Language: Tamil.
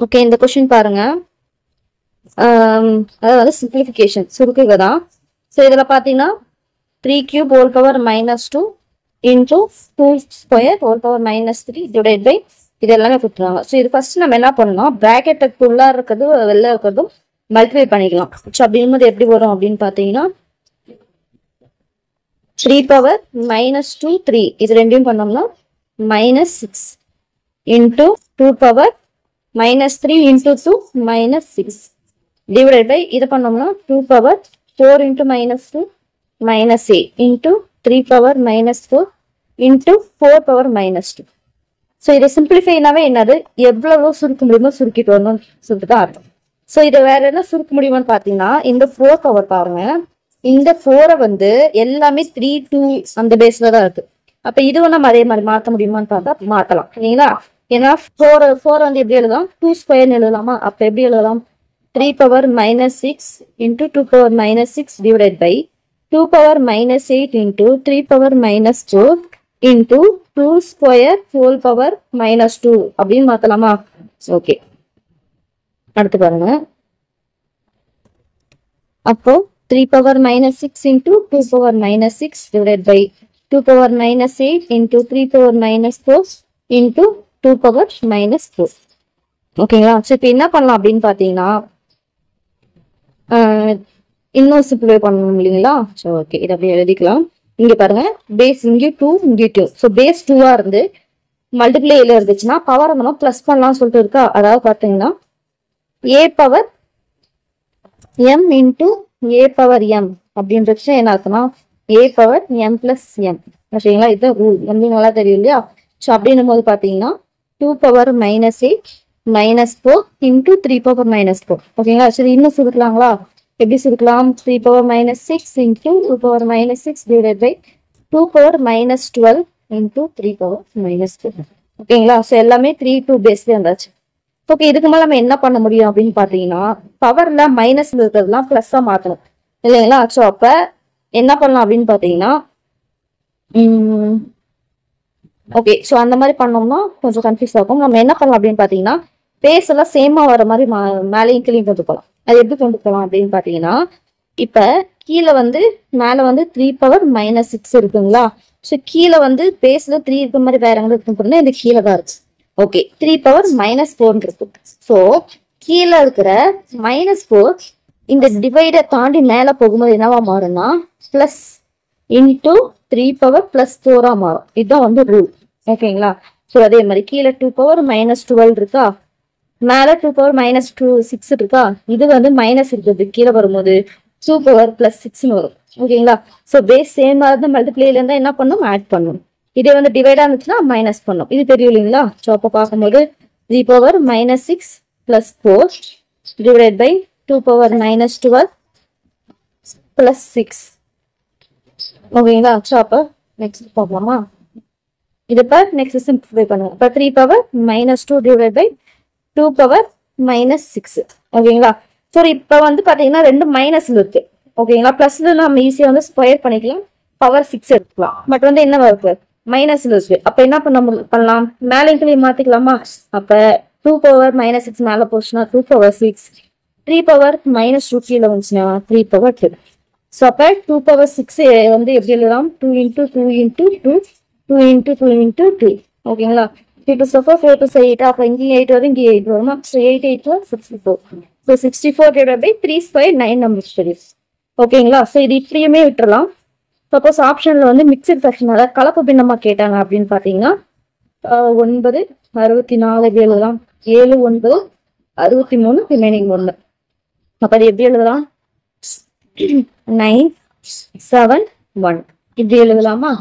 ஓகே, இந்த கொஸ்டின் பாருங்க. அதாவது சிம்பிளிஃபிகேஷன் சுருக்குக தான். ஸோ இதில் பார்த்தீங்கன்னா 3 cube whole power -2 into 2 square whole power -3 divided by இது எல்லாமே கொடுத்துருவாங்க. ஸோ இது ஃபர்ஸ்ட் நம்ம என்ன பண்ணலாம், ப்ராக்கெட்டுக்குள்ளே இருக்கிறதும் வெளில இருக்கிறதும் மல்டிப்ளை பண்ணிக்கலாம். ஸோ அப்படிங்கும்போது எப்படி வரும் அப்படின்னு பார்த்தீங்கன்னா 3 power -2 3 இது ரெண்டையும் பண்ணோம்னா -6 into 2 power -3 into 2 -6 divided by இது பண்ணோம்னா 2 power 4 into -2 -8 into 3 power -4 into 4 power -2. So இதை சிம்பிளிஃபைனாவே என்னது, எவ்வளவோ சுருக்க முடியுமோ சுருக்கிட்டு வரணும்னு சொல்லிட்டு தான் அர்த்தம். ஸோ இதை வேற என்ன சுருக்க முடியுமான்னு பார்த்தீங்கன்னா இந்த 4 பவர் பாருங்க, இந்த 4 வந்து எல்லாமே 3 2 அந்த பேஸ்ல தான் இருக்கு. அப்ப இதுவும் நம்ம அதே மாதிரி மாற்ற முடியுமான்னு பார்த்தா மாற்றலாம் இல்லைங்களா. ஏன்னா 4 வந்து எப்படி எழுதலாம், 2 ஸ்கொயர்னு எழுதலாமா. அப்ப எப்படி எழுதலாம், 3 power -6 into 2 power -6 divided by 2 power -8 into 3 power -4 into 2 square whole power -2 அப்படின்னு மாத்தலாமா. ஓகே, அடுத்து பாருங்க. அப்போ 3 power -6 into 2 power -6 divided by 2 power -8 into 3 power -4 into 2 power -4. ஓகேங்களா. ஸோ இப்போ என்ன பண்ணலாம் அப்படின்னு பார்த்தீங்கன்னா இன்னும் சிம்பிளிஃபை பண்ணணும் இல்லைங்களா. ஸோ ஓகே, இதை அப்படியே எழுதிக்கலாம். இங்க பாருங்க, பேஸ் இங்கே 2 இங்கே 2. ஸோ பேஸ் 2 இருந்து மல்டிப்ளேல இருந்துச்சுன்னா பவர் நம்ம பிளஸ் பண்ணலாம்னு சொல்லிட்டு இருக்கா. அதாவது பார்த்தீங்கன்னா a power m into a power m அப்படின்றது என்ன ஆகுதுன்னா a power m plus m. ஓகேங்களா, இதுதான் ரூல். வந்து நல்லா தெரியும் இல்லையா. ஸோ அப்படின்னும் போது பார்த்தீங்கன்னா 2 பவர் -8 -4 இன்டூ 3 பவர் -4. ஓகேங்களா. சரி, இன்னும் சுருக்கலாங்களா. எப்படி சுருக்கலாம், 3 power -6 into 2 power -6 divided by 2 power -12 into 3 power -4. ஓகேங்களா. ஸோ எல்லாமே 3 2 பேஸ்ல இருந்தாச்சு. ஓகே, இதுக்கு மேலே நம்ம என்ன பண்ண முடியும் அப்படின்னு பார்த்தீங்கன்னா பவர்ல மைனஸ்ல இருக்கிறதுலாம் பிளஸ்ஸா மாற்றணும் இல்லைங்களா. ஸோ அப்ப என்ன பண்ணலாம் அப்படின்னு பார்த்தீங்கன்னா ஓகே, ஸோ அந்த மாதிரி பண்ணோம்னா கொஞ்சம் கன்ஃபியூஸ் ஆகும். நம்ம என்ன பண்ணலாம் அப்படின்னு பார்த்தீங்கன்னா பேஸ் எல்லாம் சேமா வர மாதிரி மேலேயும் கீழே கொண்டு போகலாம். அது எப்படி கொண்டு போகலாம் அப்படின்னு பார்த்தீங்கன்னா இப்ப கீழே வந்து மேலே வந்து 3 power -6 இருக்குங்களா. ஸோ கீழே வந்து பேஸ்ல 3 இருக்கிற மாதிரி வேற எங்க இருக்குன்னு இந்த கீழே தான் இருக்கு. ஓகே, 3 power -4 இருக்கு. ஸோ கீழே இருக்கிற -4 இந்த டிவைடை தாண்டி மேலே போகும்போது என்னவா மாறும்னா பிளஸ் இன்டூ 3 power +4 மாறும். இதுதான் வந்து ரூல். ஓகேங்களா. ஸோ அதே மாதிரி கீழே 2 power -12 இருக்கா, மேல 2 power -6 இருக்கா. இது வந்து மைனஸ் இருக்குது, கீழே வரும்போது 2 power +6 வரும். ஓகேங்களா. ஸோ பேஸ் சேம் இருந்தால் மல்டிப்ளேல இருந்தா என்ன பண்ணும், ஆட் பண்ணும். இதே வந்து டிவைடா இருந்துச்சுன்னா மைனஸ் பண்ணும். இது தெரியும் இல்லைங்களா. ஸோ அப்போ பார்க்கும்போது 3 power -6 +4 divided by 2 power -12 +6. ஓகேங்களா. ஸோ அப்போ நெக்ஸ்ட் பார்க்கலாமா. இது இப்போ நெக்ஸ்ட் சிம்பிளிஃபை பண்ணுங்க. இப்போ 3 power -2 divided by 2 power -6. ஓகேங்களா. ஸோ இப்போ வந்து பார்த்தீங்கன்னா ரெண்டு மைனஸ்ல இருக்கு. ஓகேங்களா. பிளஸ்ல நம்ம ஈஸியாக வந்து ஸ்கொயர் பண்ணிக்கலாம், பவர் 6 எடுத்துக்கலாம். பட் வந்து என்ன இருக்கு, மைனஸ்ல இருக்கு. அப்போ என்ன பண்ணலாம், மேலே கீழே மாத்திக்கலாமா. அப்போ 2 power -6 மேலே போச்சுன்னா 2 power 6, 3 power -2 கீழே வந்துச்சுன்னா 3 power 2. ஸோ அப்போ 2 power 6 வந்து எப்படி எழுதலாம், 2 into 2 into 2 2 into 2 into 2. ஓகேங்களா. 3 to 4 4 to 8. அப்போ இங்கே 8 வரும், இங்கே 8 வருமா. So 8 8 64. So 64 divided by 3 square 9 number தெரியும். ஓகேங்களா. ஸோ இது இப்படியுமே விட்டுறலாம். சப்போஸ் ஆப்ஷன்ல வந்து மிக்சட் ஃபிராக்ஷன் அதாவது கலப்பு பின்னமா கேட்டாங்க அப்படின்னு பார்த்தீங்கன்னா 9 64 எழுதலாம், 7 9 63 ரிமைனிங் 1. அப்போ அது எப்படி எழுதலாம், 9 7 1 இப்படி எழுதலாமா.